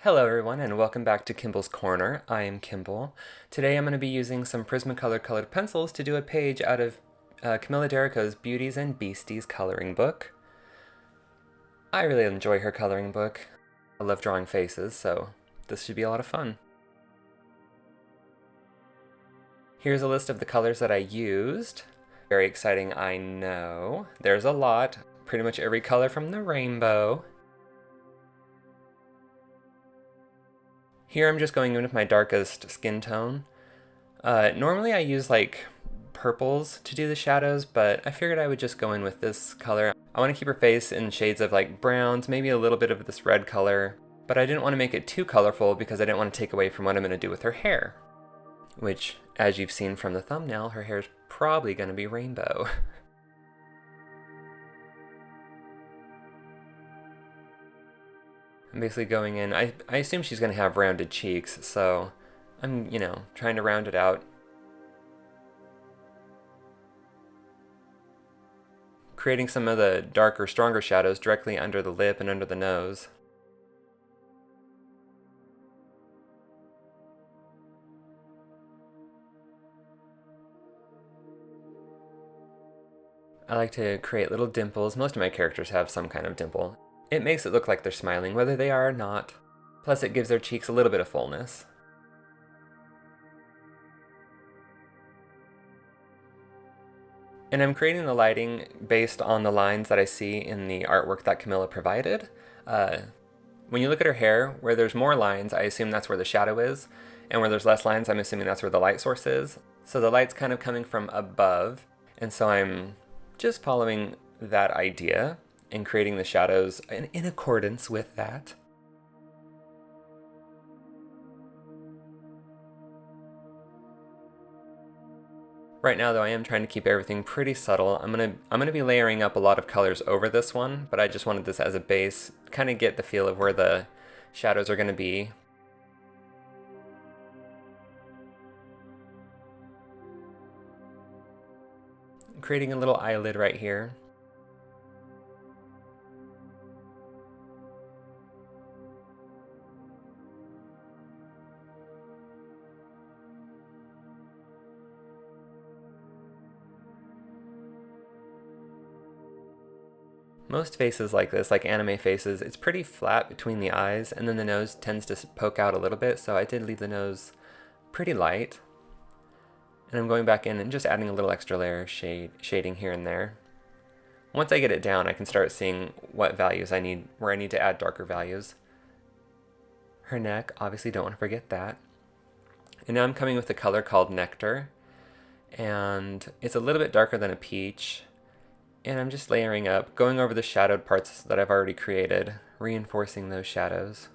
Hello everyone and welcome back to Kimball's Corner. I am Kimball. Today I'm going to be using some Prismacolor Colored Pencils to do a page out of Camilla Beauties and Beasties coloring book. I really enjoy her coloring book. I love drawing faces, so this should be a lot of fun. Here's a list of the colors that I used. Very exciting, I know. There's a lot. Pretty much every color from the rainbow. Here I'm just going in with my darkest skin tone. Normally I use like purples to do the shadows, but I figured I would just go in with this color. I want to keep her face in shades of like browns, maybe a little bit of this red color, but I didn't want to make it too colorful because I didn't want to take away from what I'm going to do with her hair. Which, as you've seen from the thumbnail, her hair is probably going to be rainbow. I'm basically going in, I assume she's going to have rounded cheeks, so I'm, trying to round it out. Creating some of the darker, stronger shadows directly under the lip and under the nose. I like to create little dimples. Most of my characters have some kind of dimple. It makes it look like they're smiling, whether they are or not. Plus it gives their cheeks a little bit of fullness. And I'm creating the lighting based on the lines that I see in the artwork that Camilla provided. When you look at her hair, where there's more lines, I assume that's where the shadow is. And where there's less lines, I'm assuming that's where the light source is. So the light's kind of coming from above. And so I'm just following that idea and creating the shadows in accordance with that. Right now though, I am trying to keep everything pretty subtle. I'm gonna be layering up a lot of colors over this one, but I just wanted this as a base, kind of get the feel of where the shadows are gonna be. Creating a little eyelid right here. Most faces like this, like anime faces, it's pretty flat between the eyes, and then the nose tends to poke out a little bit, so I did leave the nose pretty light. And I'm going back in and just adding a little extra layer of shading here and there. Once I get it down, I can start seeing what values I need, where I need to add darker values. Her neck, obviously don't want to forget that. And now I'm coming with a color called Nectar, and it's a little bit darker than a peach. And I'm just layering up, going over the shadowed parts that I've already created, reinforcing those shadows.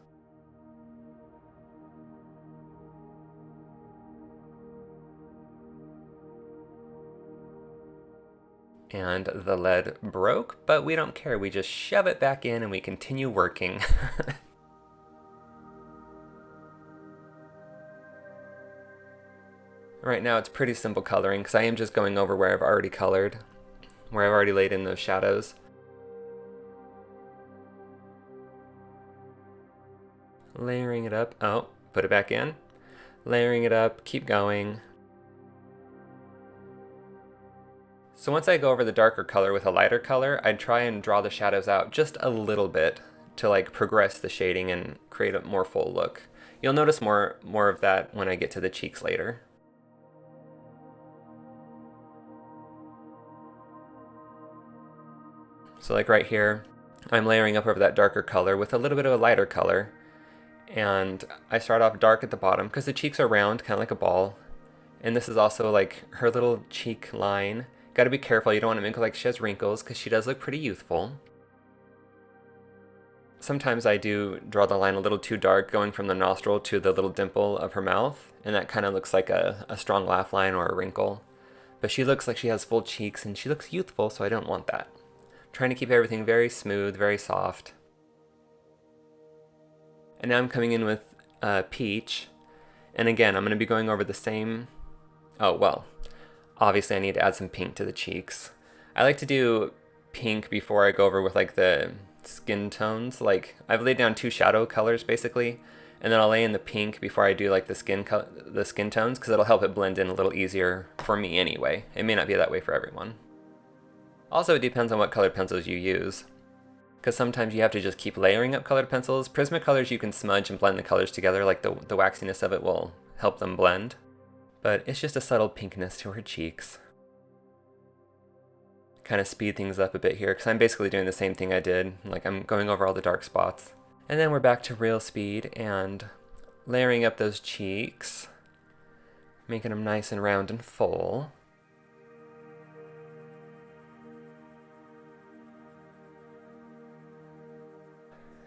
And the lead broke, but we don't care. We just shove it back in and we continue working. Right now it's pretty simple coloring because I am just going over where I've already colored, where I've already laid in those shadows. Layering it up. Oh, put it back in. Layering it up, keep going. So once I go over the darker color with a lighter color, I try and draw the shadows out just a little bit to like progress the shading and create a more full look. You'll notice more of that when I get to the cheeks later. So like right here, I'm layering up over that darker color with a little bit of a lighter color. And I start off dark at the bottom because the cheeks are round, kind of like a ball. And this is also like her little cheek line. Gotta be careful, you don't want to make it like she has wrinkles because she does look pretty youthful. Sometimes I do draw the line a little too dark, going from the nostril to the little dimple of her mouth. And that kind of looks like a strong laugh line or a wrinkle. But she looks like she has full cheeks and she looks youthful, so I don't want that. Trying to keep everything very smooth, very soft. And now I'm coming in with Peach. And again, I'm going to be going over the same... Oh, well, obviously I need to add some pink to the cheeks. I like to do pink before I go over with like the skin tones. Like I've laid down 2 shadow colors basically, and then I'll lay in the pink before I do like the skin tones, because it'll help it blend in a little easier for me anyway. It may not be that way for everyone. Also, it depends on what colored pencils you use, because sometimes you have to just keep layering up colored pencils. Prismacolors you can smudge and blend the colors together, like the waxiness of it will help them blend. But it's just a subtle pinkness to her cheeks. Kind of speed things up a bit here, because I'm basically doing the same thing I did. Like I'm going over all the dark spots. And then we're back to real speed and layering up those cheeks, making them nice and round and full.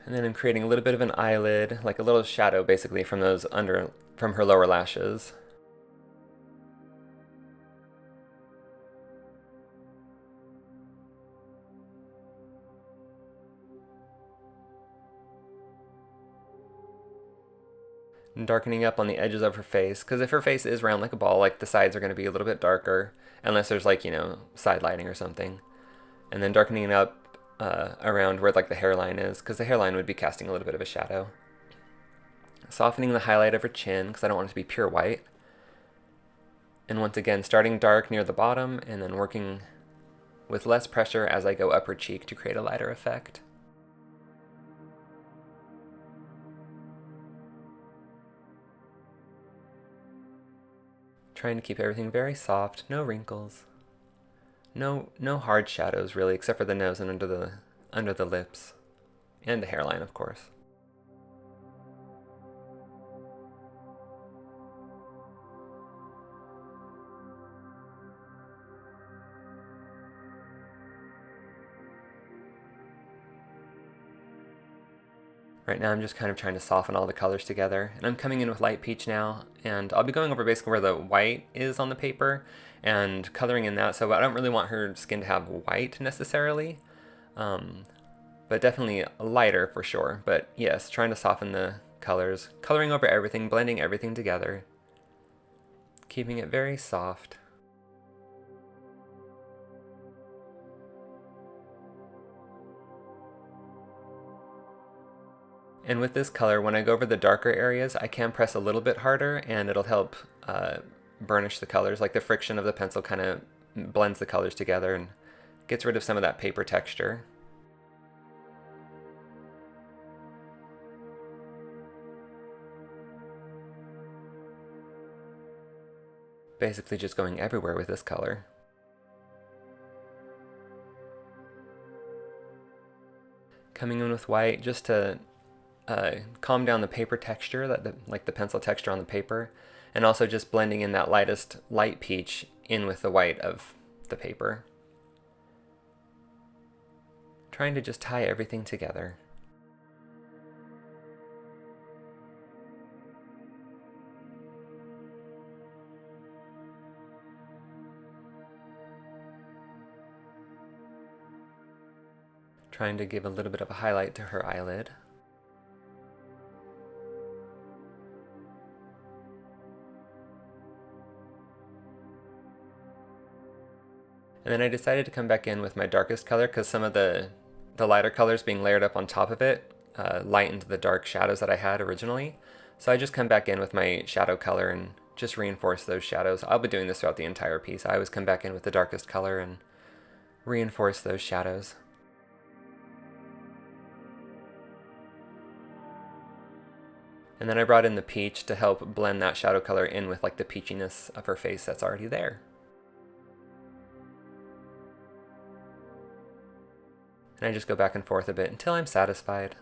And then I'm creating a little bit of an eyelid, like a little shadow basically from her lower lashes. And darkening up on the edges of her face, because if her face is round like a ball, like the sides are going to be a little bit darker, unless there's like, side lighting or something. And then darkening it up around where like the hairline is, because the hairline would be casting a little bit of a shadow. Softening the highlight of her chin, because I don't want it to be pure white. And once again, starting dark near the bottom, and then working with less pressure as I go up her cheek to create a lighter effect. Trying to keep everything very soft, no wrinkles. No hard shadows really, except for the nose and under the lips. And the hairline, of course. Right now I'm just kind of trying to soften all the colors together, and I'm coming in with light peach now, and I'll be going over basically where the white is on the paper and coloring in that, so I don't really want her skin to have white necessarily, but definitely lighter for sure. But yes, trying to soften the colors, coloring over everything, blending everything together, keeping it very soft. And with this color, when I go over the darker areas, I can press a little bit harder and it'll help burnish the colors. Like the friction of the pencil kind of blends the colors together and gets rid of some of that paper texture. Basically just going everywhere with this color. Coming in with white just to calm down the paper texture, like the pencil texture on the paper, and also just blending in that lightest light peach in with the white of the paper. Trying to just tie everything together. Trying to give a little bit of a highlight to her eyelid. And then I decided to come back in with my darkest color, because some of the lighter colors being layered up on top of it lightened the dark shadows that I had originally. So I just come back in with my shadow color and just reinforce those shadows. I'll be doing this throughout the entire piece. I always come back in with the darkest color and reinforce those shadows. And then I brought in the peach to help blend that shadow color in with like the peachiness of her face that's already there. And I just go back and forth a bit until I'm satisfied.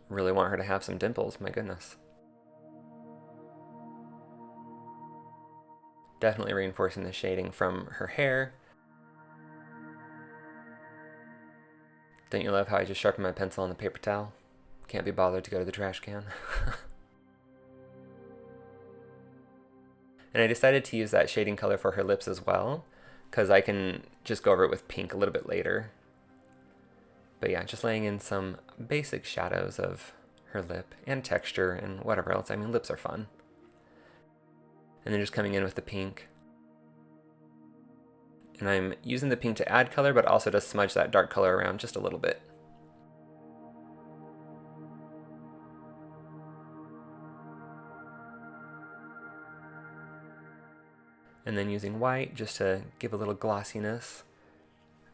Really want her to have some dimples, my goodness. Definitely reinforcing the shading from her hair. Don't you love how I just sharpened my pencil on the paper towel? Can't be bothered to go to the trash can. And I decided to use that shading color for her lips as well, because I can just go over it with pink a little bit later. But yeah, just laying in some basic shadows of her lip and texture and whatever else. I mean, lips are fun. And then just coming in with the pink. And I'm using the pink to add color, but also to smudge that dark color around just a little bit. And then using white just to give a little glossiness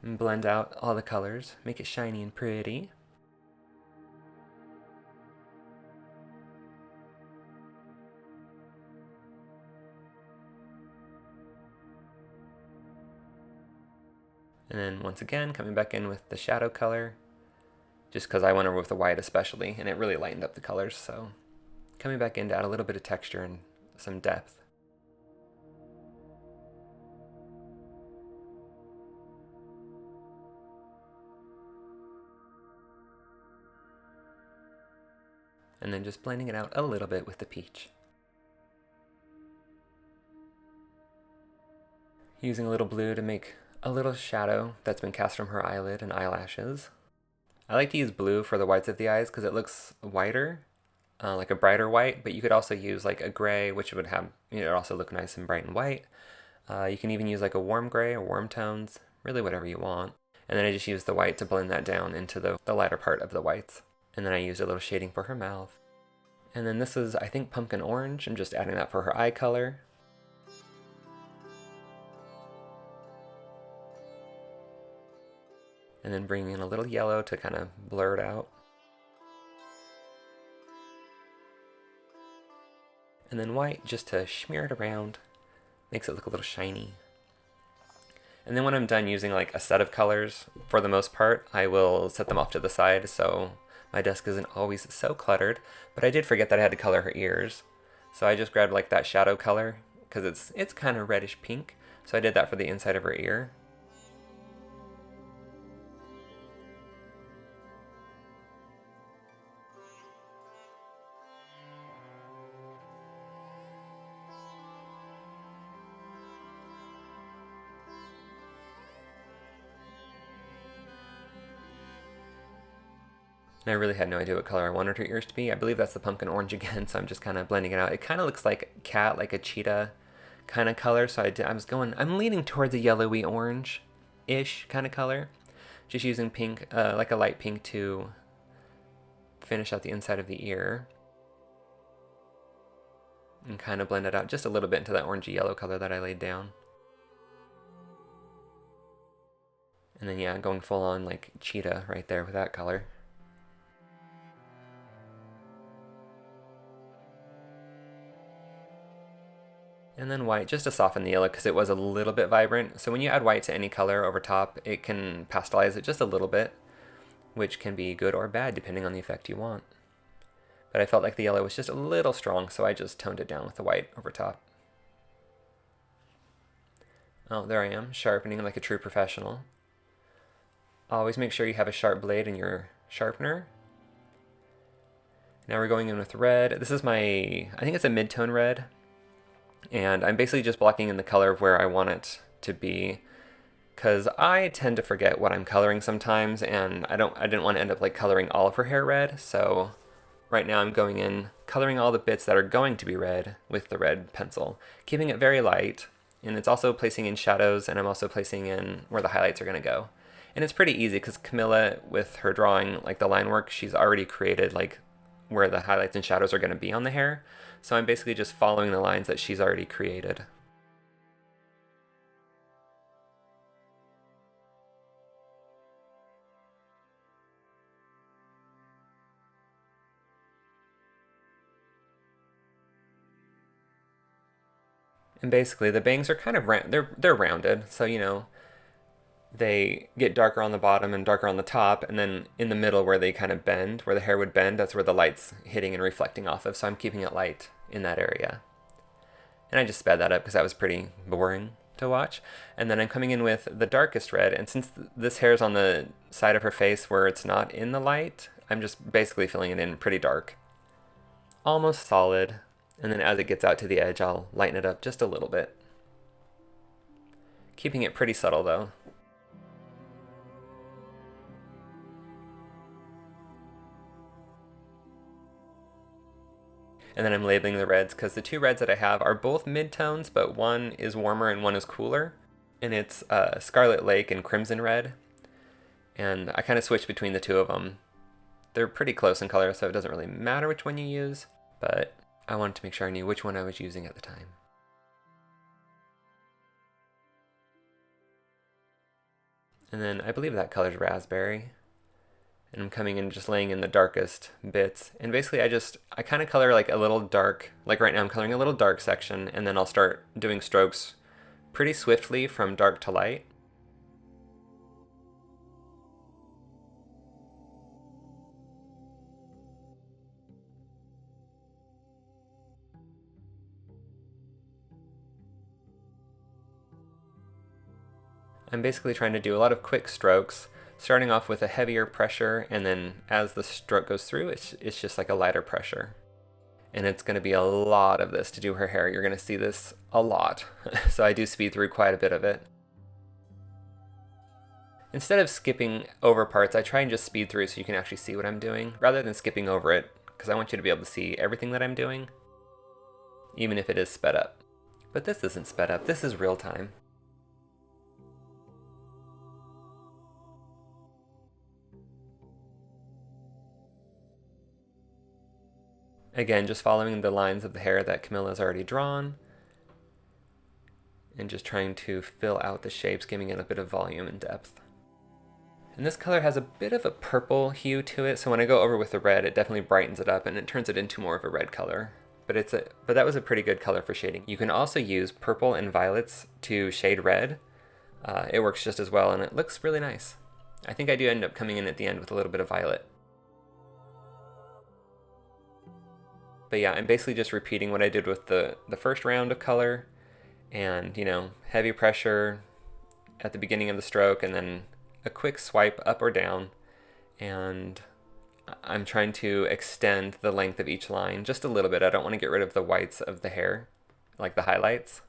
and blend out all the colors, make it shiny and pretty. And then once again, coming back in with the shadow color, just because I went over with the white especially, and it really lightened up the colors, so coming back in to add a little bit of texture and some depth. And then just blending it out a little bit with the peach. Using a little blue to make a little shadow that's been cast from her eyelid and eyelashes. I like to use blue for the whites of the eyes because it looks whiter, like a brighter white, but you could also use like a gray, which would have, also look nice and bright and white. You can even use like a warm gray or warm tones, really whatever you want. And then I just use the white to blend that down into the lighter part of the whites. And then I used a little shading for her mouth. And then this is, I think, pumpkin orange. I'm just adding that for her eye color. And then bringing in a little yellow to kind of blur it out. And then white just to smear it around. Makes it look a little shiny. And then when I'm done using like a set of colors, for the most part, I will set them off to the side so my desk isn't always so cluttered. But I did forget that I had to color her ears. So I just grabbed like that shadow color because it's kind of reddish pink. So I did that for the inside of her ear. And I really had no idea what color I wanted her ears to be. I believe that's the pumpkin orange again, so I'm just kind of blending it out. It kind of looks like a cat, like a cheetah kind of color, so I'm leaning towards a yellowy orange-ish kind of color. Just using pink, like a light pink to finish out the inside of the ear. And kind of blend it out just a little bit into that orangey yellow color that I laid down. And then yeah, going full on like cheetah right there with that color. And then white just to soften the yellow because it was a little bit vibrant. So when you add white to any color over top, it can pastelize it just a little bit, which can be good or bad depending on the effect you want. But I felt like the yellow was just a little strong, so I just toned it down with the white over top. Oh, there I am, sharpening like a true professional. Always make sure you have a sharp blade in your sharpener. Now we're going in with red. This is I think it's a mid-tone red. And I'm basically just blocking in the color of where I want it to be, because I tend to forget what I'm coloring sometimes, and I didn't want to end up like coloring all of her hair red. So right now I'm going in, coloring all the bits that are going to be red with the red pencil, keeping it very light. And it's also placing in shadows, and I'm also placing in where the highlights are going to go. And it's pretty easy because Camilla, with her drawing, like the line work, she's already created like where the highlights and shadows are going to be on the hair. So I'm basically just following the lines that she's already created. And basically the bangs are kind of they're rounded, so they get darker on the bottom and darker on the top, and then in the middle where they kind of bend, where the hair would bend, that's where the light's hitting and reflecting off of, so I'm keeping it light in that area. And I just sped that up because that was pretty boring to watch. And then I'm coming in with the darkest red, and since this hair is on the side of her face where it's not in the light, I'm just basically filling it in pretty dark. Almost solid, and then as it gets out to the edge, I'll lighten it up just a little bit. Keeping it pretty subtle though. And then I'm labeling the reds because the two reds that I have are both mid-tones, but one is warmer and one is cooler. And it's Scarlet Lake and Crimson Red. And I kind of switch between the two of them. They're pretty close in color, so it doesn't really matter which one you use, but I wanted to make sure I knew which one I was using at the time. And then I believe that color's Raspberry. And I'm coming in and just laying in the darkest bits. And basically I kind of color like a little dark, like right now I'm coloring a little dark section, and then I'll start doing strokes pretty swiftly from dark to light. I'm basically trying to do a lot of quick strokes, starting off with a heavier pressure, and then as the stroke goes through, it's just like a lighter pressure. And it's going to be a lot of this to do her hair. You're going to see this a lot. So I do speed through quite a bit of it. Instead of skipping over parts, I try and just speed through so you can actually see what I'm doing, rather than skipping over it, because I want you to be able to see everything that I'm doing, even if it is sped up. But this isn't sped up, this is real time. Again, just following the lines of the hair that Camilla's already drawn, and just trying to fill out the shapes, giving it a bit of volume and depth. And this color has a bit of a purple hue to it, so when I go over with the red, it definitely brightens it up and it turns it into more of a red color. But that was a pretty good color for shading. You can also use purple and violets to shade red. It works just as well, and it looks really nice. I think I do end up coming in at the end with a little bit of violet. But yeah, I'm basically just repeating what I did with the first round of color, and heavy pressure at the beginning of the stroke, and then a quick swipe up or down, and I'm trying to extend the length of each line just a little bit. I don't want to get rid of the whites of the hair, like the highlights.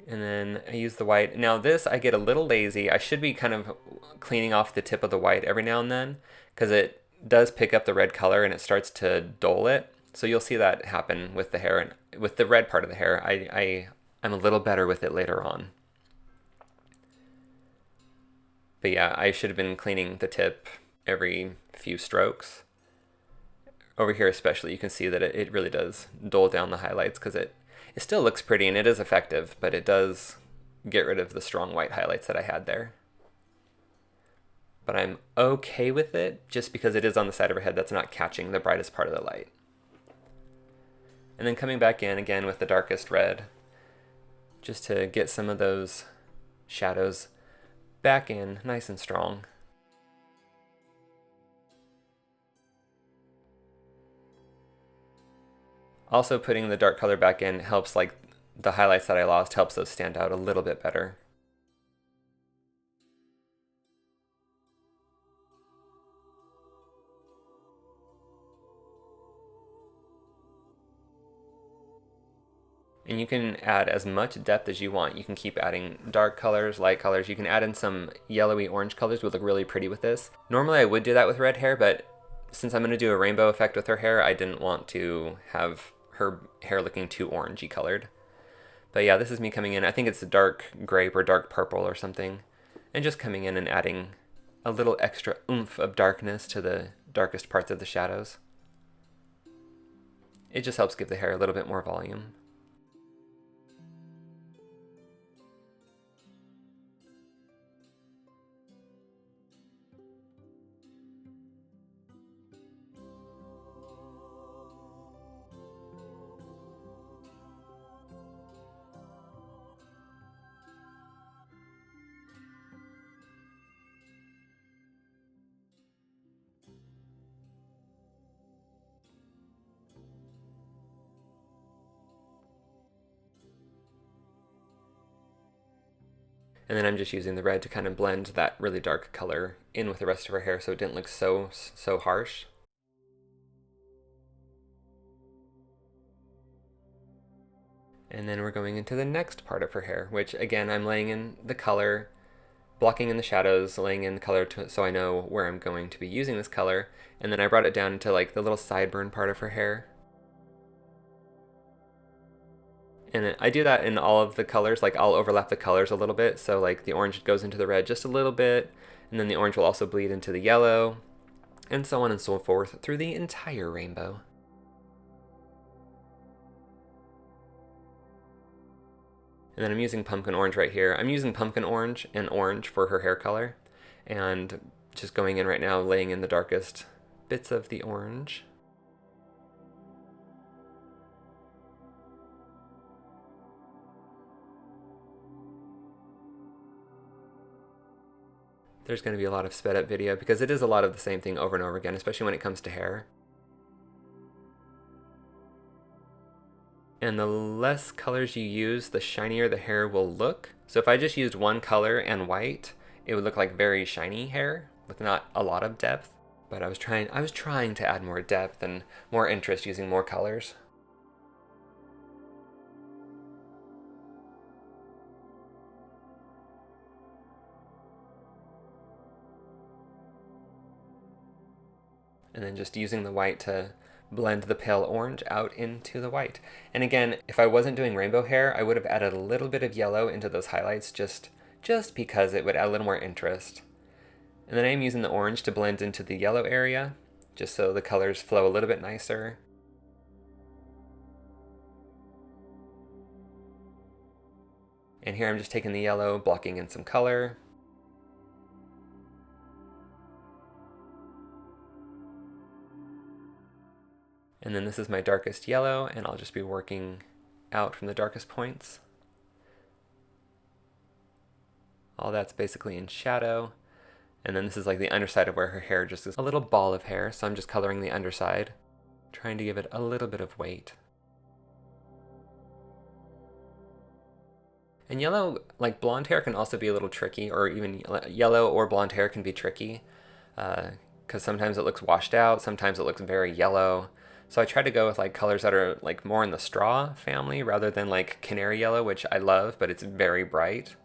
And then I use the white. Now this, I get a little lazy. I should be kind of cleaning off the tip of the white every now and then, because it does pick up the red color and it starts to dull it. So you'll see that happen with the hair, and with the red part of the hair. I'm a little better with it later on. But yeah, I should have been cleaning the tip every few strokes. Over here especially, you can see that it really does dull down the highlights, because it still looks pretty and it is effective, but it does get rid of the strong white highlights that I had there. But I'm okay with it, just because it is on the side of her head that's not catching the brightest part of the light. And then coming back in again with the darkest red, just to get some of those shadows back in nice and strong. Also, putting the dark color back in helps, like the highlights that I lost, helps those stand out a little bit better. And you can add as much depth as you want. You can keep adding dark colors, light colors. You can add in some yellowy orange colors, would look really pretty with this. Normally I would do that with red hair, but since I'm going to do a rainbow effect with her hair, I didn't want to have her hair looking too orangey colored. But yeah, this is me coming in. I think it's a dark grape or dark purple or something. And just coming in and adding a little extra oomph of darkness to the darkest parts of the shadows. It just helps give the hair a little bit more volume. And then I'm just using the red to kind of blend that really dark color in with the rest of her hair so it didn't look so harsh. And then we're going into the next part of her hair, which again, I'm laying in the color, blocking in the shadows, laying in the color so I know where I'm going to be using this color. And then I brought it down to like the little sideburn part of her hair. And I do that in all of the colors, like I'll overlap the colors a little bit. So like the orange goes into the red just a little bit, and then the orange will also bleed into the yellow, and so on and so forth through the entire rainbow. And then I'm using pumpkin orange right here. I'm using pumpkin orange and orange for her hair color, and just going in right now, laying in the darkest bits of the orange. There's going to be a lot of sped up video because it is a lot of the same thing over and over again, especially when it comes to hair. And the less colors you use, the shinier the hair will look. So if I just used one color and white, it would look like very shiny hair with not a lot of depth. But I was trying to add more depth and more interest using more colors. And then just using the white to blend the pale orange out into the white. And again, if I wasn't doing rainbow hair, I would have added a little bit of yellow into those highlights just because it would add a little more interest. And then I'm using the orange to blend into the yellow area, just so the colors flow a little bit nicer. And here I'm just taking the yellow, blocking in some color. And then this is my darkest yellow, and I'll just be working out from the darkest points. All that's basically in shadow. And then this is like the underside of where her hair just is a little ball of hair, so I'm just coloring the underside, trying to give it a little bit of weight. And yellow, like blonde hair can also be a little tricky, or even yellow or blonde hair can be tricky, because sometimes it looks washed out, sometimes it looks very yellow. So I try to go with like colors that are like more in the straw family rather than like canary yellow, which I love, but it's very bright.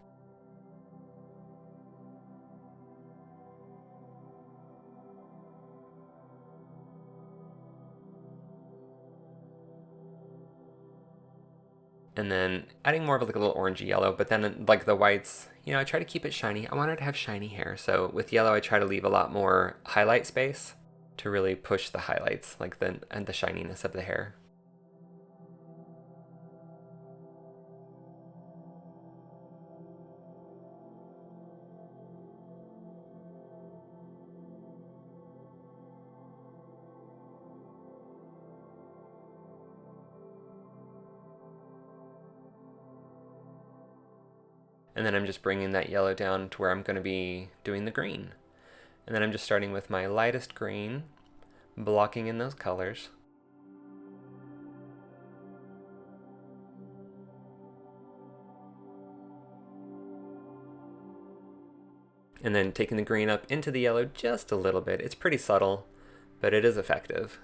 And then adding more of like a little orangey yellow, but then like the whites, you know, I try to keep it shiny. I want her to have shiny hair. So with yellow, I try to leave a lot more highlight space to really push the highlights, like and the shininess of the hair. And then I'm just bringing that yellow down to where I'm going to be doing the green. And then I'm just starting with my lightest green, blocking in those colors. And then taking the green up into the yellow just a little bit. It's pretty subtle, but it is effective.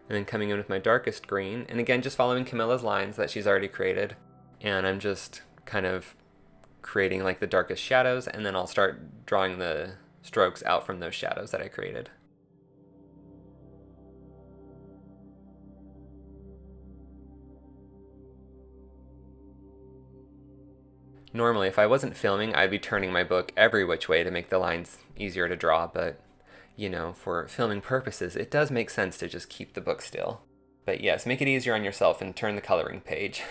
And then coming in with my darkest green, and again just following Camilla's lines that she's already created. And I'm just kind of creating like the darkest shadows, and then I'll start drawing the strokes out from those shadows that I created. Normally, if I wasn't filming, I'd be turning my book every which way to make the lines easier to draw, but you know, for filming purposes, it does make sense to just keep the book still. But yes, make it easier on yourself and turn the coloring page.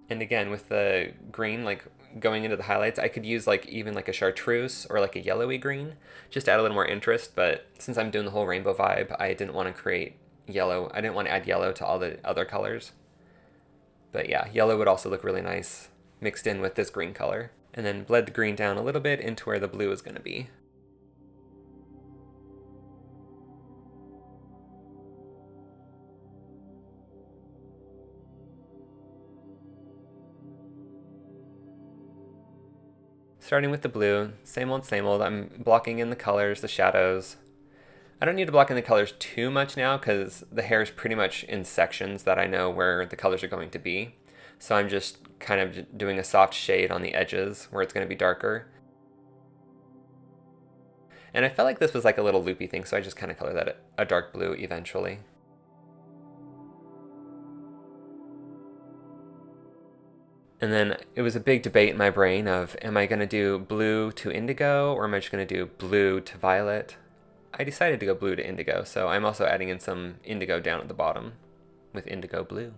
And again, with the green, like going into the highlights, I could use like even like a chartreuse or like a yellowy green, just to add a little more interest. But since I'm doing the whole rainbow vibe, I didn't want to create yellow. I didn't want to add yellow to all the other colors. But yeah, yellow would also look really nice mixed in with this green color. And then bled the green down a little bit into where the blue is going to be. Starting with the blue, same old, I'm blocking in the colors, the shadows. I don't need to block in the colors too much now because the hair is pretty much in sections that I know where the colors are going to be. So I'm just kind of doing a soft shade on the edges where it's going to be darker. And I felt like this was like a little loopy thing, so I just kind of colored that a dark blue eventually. And then it was a big debate in my brain of, am I going to do blue to indigo or am I just going to do blue to violet? I decided to go blue to indigo, so I'm also adding in some indigo down at the bottom with indigo blue.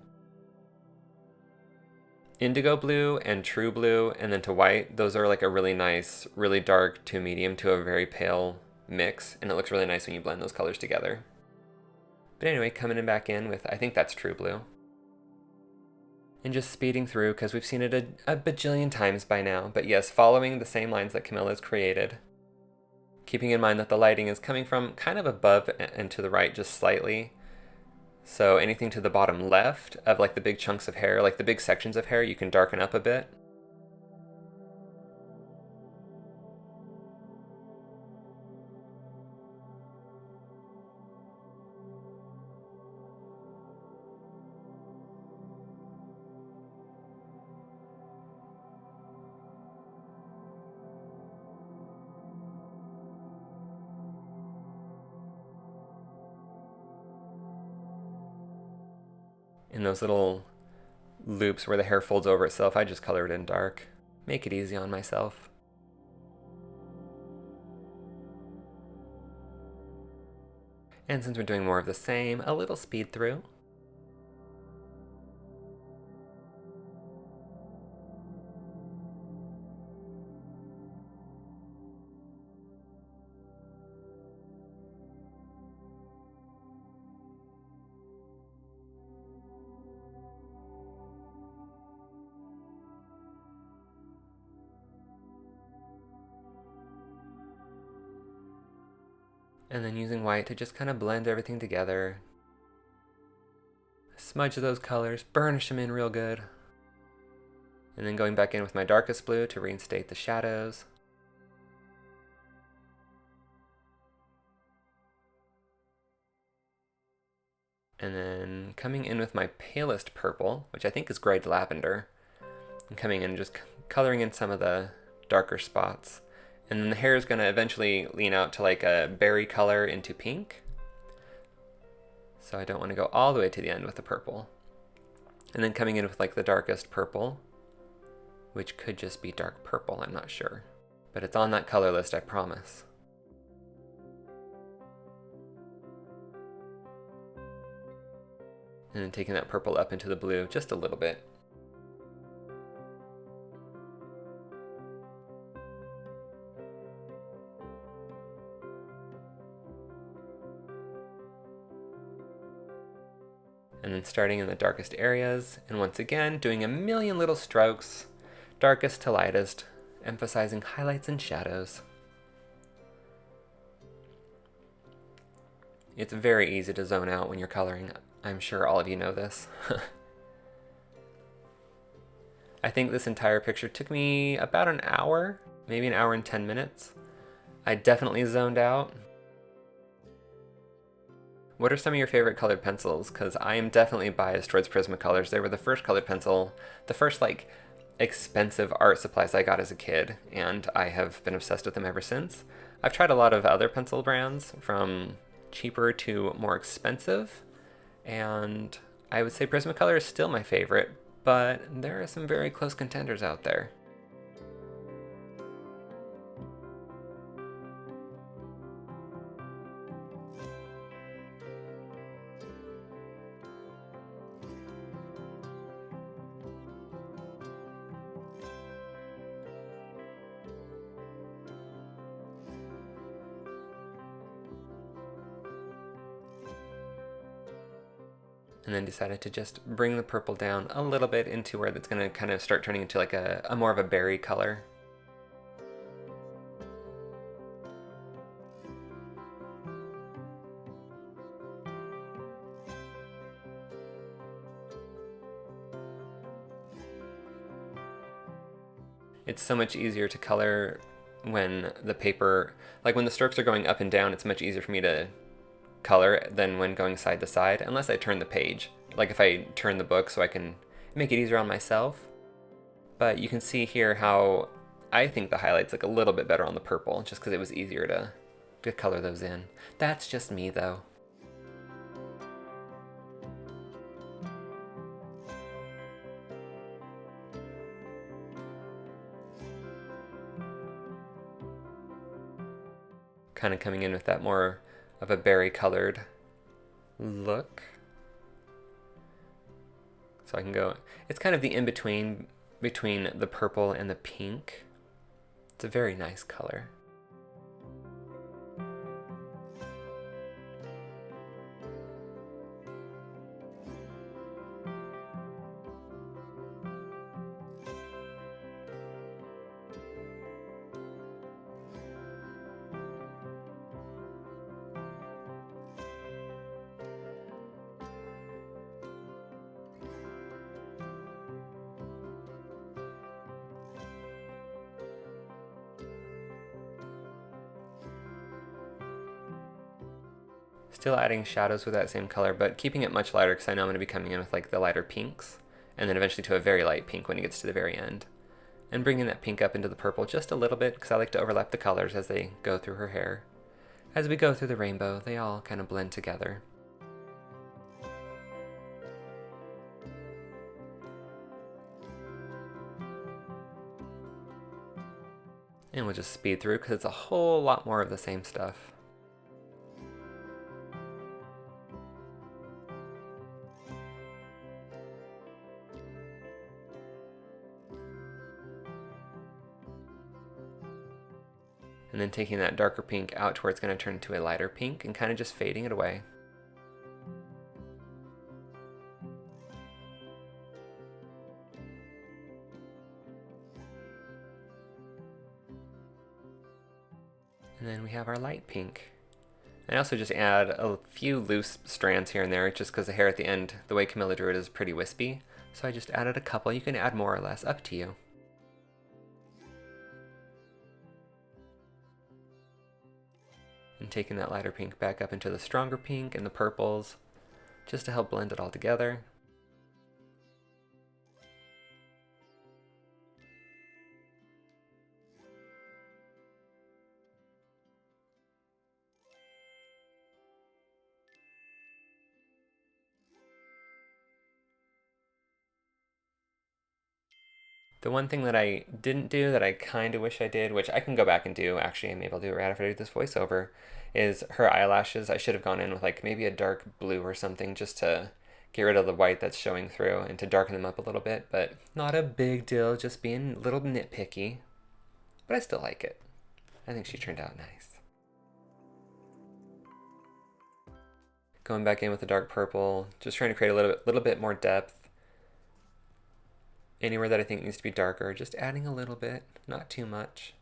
Indigo blue and true blue and then to white, those are like a really nice, really dark to medium to a very pale mix, and it looks really nice when you blend those colors together. But anyway, coming back in with, I think that's true blue. And just speeding through because we've seen it a bajillion times by now, but yes, following the same lines that Camilla's created. Keeping in mind that the lighting is coming from kind of above and to the right just slightly. So anything to the bottom left of like the big chunks of hair, like the big sections of hair, you can darken up a bit. In those little loops where the hair folds over itself, I just color it in dark. Make it easy on myself. And since we're doing more of the same, a little speed through. And then using white to just kind of blend everything together. Smudge those colors, burnish them in real good. And then going back in with my darkest blue to reinstate the shadows. And then coming in with my palest purple, which I think is Grey Lavender. And coming in and just coloring in some of the darker spots. And then the hair is going to eventually lean out to like a berry color into pink. So I don't want to go all the way to the end with the purple. And then coming in with like the darkest purple, which could just be dark purple, I'm not sure. But it's on that color list, I promise. And then taking that purple up into the blue just a little bit. And then starting in the darkest areas, and once again doing a million little strokes, darkest to lightest, emphasizing highlights and shadows. It's very easy to zone out when you're coloring. I'm sure all of you know this. I think this entire picture took me about an hour, maybe an hour and 10 minutes. I definitely zoned out. What are some of your favorite colored pencils? Because I am definitely biased towards Prismacolors. They were the first colored pencil, the first like expensive art supplies I got as a kid, and I have been obsessed with them ever since. I've tried a lot of other pencil brands, from cheaper to more expensive, and I would say Prismacolor is still my favorite, but there are some very close contenders out there. And then decided to just bring the purple down a little bit into where that's going to kind of start turning into like a more of a berry color. It's so much easier to color when the paper, like when the strokes are going up and down, it's much easier for me to color than when going side to side, unless I turn the page. Like if I turn the book so I can make it easier on myself. But you can see here how I think the highlights look a little bit better on the purple, just because it was easier to color those in. That's just me though. Kind of coming in with that more of a berry colored look. So I can go, it's kind of the in-between between the purple and the pink. It's a very nice color. Still adding shadows with that same color, but keeping it much lighter because I know I'm going to be coming in with like the lighter pinks, and then eventually to a very light pink when it gets to the very end. And bringing that pink up into the purple just a little bit because I like to overlap the colors as they go through her hair. As we go through the rainbow, they all kind of blend together. And we'll just speed through because it's a whole lot more of the same stuff. And then taking that darker pink out to where it's going to turn into a lighter pink and kind of just fading it away. And then we have our light pink. I also just add a few loose strands here and there just because the hair at the end, the way Camilla drew it, is pretty wispy. So I just added a couple. You can add more or less, up to you. And taking that lighter pink back up into the stronger pink and the purples, just to help blend it all together. The one thing that I didn't do that I kind of wish I did, which I can go back and do, actually, maybe I'll do it right after I do this voiceover, is her eyelashes. I should have gone in with like maybe a dark blue or something just to get rid of the white that's showing through and to darken them up a little bit, but not a big deal, just being a little nitpicky. But I still like it. I think she turned out nice. Going back in with the dark purple, just trying to create a little bit more depth. Anywhere that I think needs to be darker, just adding a little bit, not too much.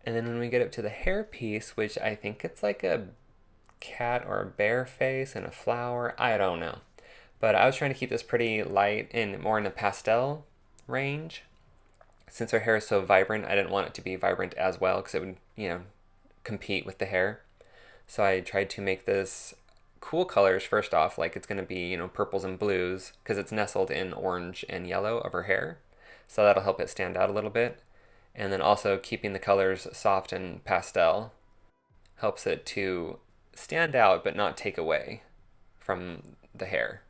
And then when we get up to the hair piece, which I think it's like a cat or a bear face and a flower, I don't know. But I was trying to keep this pretty light and more in a pastel range. Since her hair is so vibrant, I didn't want it to be vibrant as well because it would, compete with the hair. So I tried to make this cool colors first off, like it's going to be, purples and blues because it's nestled in orange and yellow of her hair. So that'll help it stand out a little bit. And then also keeping the colors soft and pastel helps it to stand out but not take away from the hair.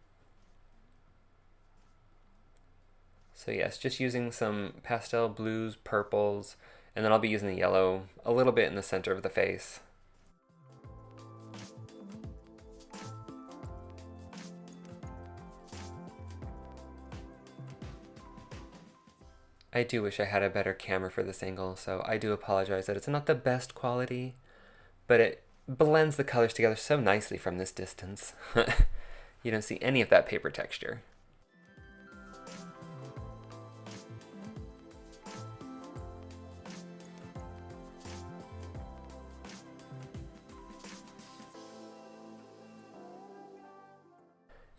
So yes, just using some pastel blues, purples, and then I'll be using the yellow a little bit in the center of the face. I do wish I had a better camera for this angle, so I do apologize that it's not the best quality, but blends the colors together so nicely from this distance. You don't see any of that paper texture.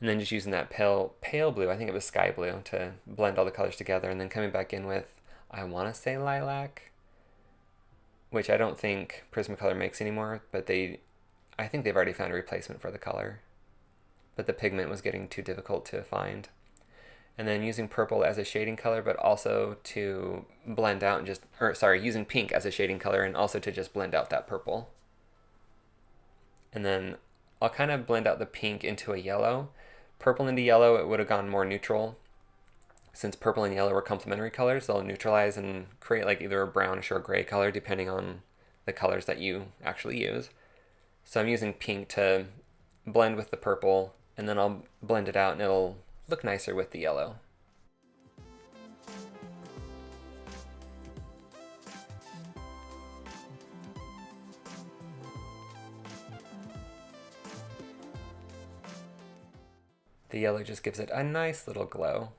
And then just using that pale blue, I think it was sky blue, to blend all the colors together, and then coming back in with, I want to say lilac, which I don't think Prismacolor makes anymore, but I think they've already found a replacement for the color. But the pigment was getting too difficult to find. And then using purple as a shading color, but also to blend out and just, or sorry, using pink as a shading color and also to just blend out that purple. And then I'll kind of blend out the pink into a yellow. Purple into yellow, it would have gone more neutral. Since purple and yellow are complementary colors, they'll neutralize and create like either a brownish or a gray color depending on the colors that you actually use. So I'm using pink to blend with the purple, and then I'll blend it out and it'll look nicer with the yellow. The yellow just gives it a nice little glow.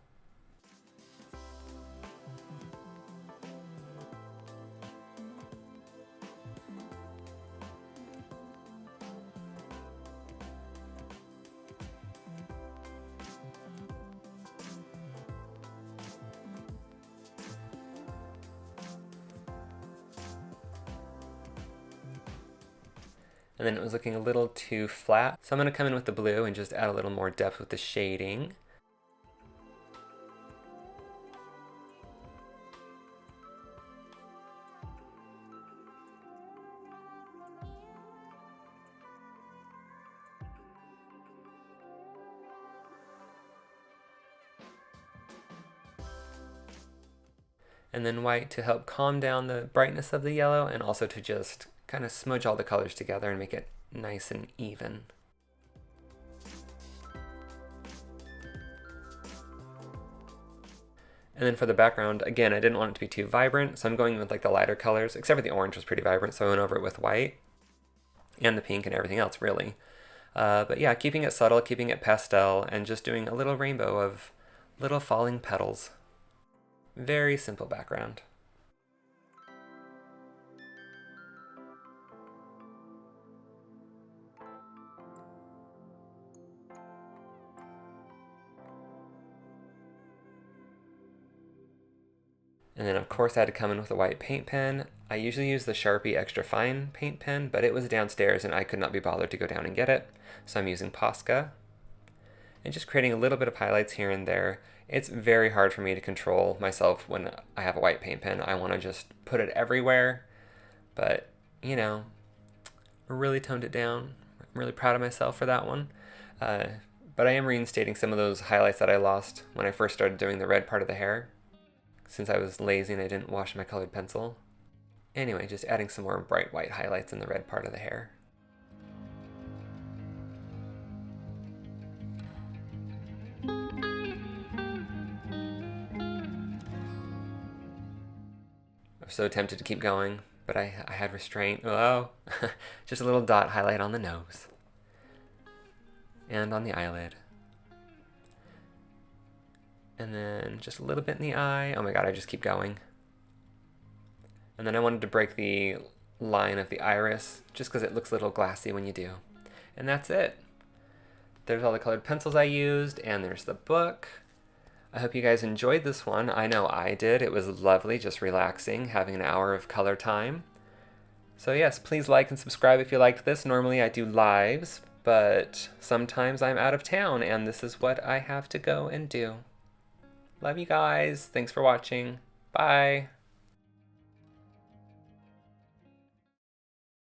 And then it was looking a little too flat. So I'm going to come in with the blue and just add a little more depth with the shading. And then white to help calm down the brightness of the yellow, and also to just kind of smudge all the colors together and make it nice and even. And then for the background, again, I didn't want it to be too vibrant, so I'm going with like the lighter colors, except for the orange was pretty vibrant, so I went over it with white and the pink and everything else, really. But yeah, keeping it subtle, keeping it pastel, and just doing a little rainbow of little falling petals. Very simple background. And then of course I had to come in with a white paint pen. I usually use the Sharpie extra fine paint pen, but it was downstairs and I could not be bothered to go down and get it. So I'm using Posca. And just creating a little bit of highlights here and there. It's very hard for me to control myself when I have a white paint pen. I want to just put it everywhere, but you know, I really toned it down. I'm really proud of myself for that one. But I am reinstating some of those highlights that I lost when I first started doing the red part of the hair, since I was lazy and I didn't wash my colored pencil. Anyway, just adding some more bright white highlights in the red part of the hair. I was so tempted to keep going, but I had restraint. Oh, just a little dot highlight on the nose and on the eyelid. And then just a little bit in the eye. Oh my god, I just keep going. And then I wanted to break the line of the iris, just because it looks a little glassy when you do. And that's it. There's all the colored pencils I used, and there's the book. I hope you guys enjoyed this one. I know I did. It was lovely, just relaxing, having an hour of color time. So yes, please like and subscribe if you liked this. Normally I do lives, but sometimes I'm out of town, and this is what I have to go and do. Love you guys. Thanks for watching. Bye.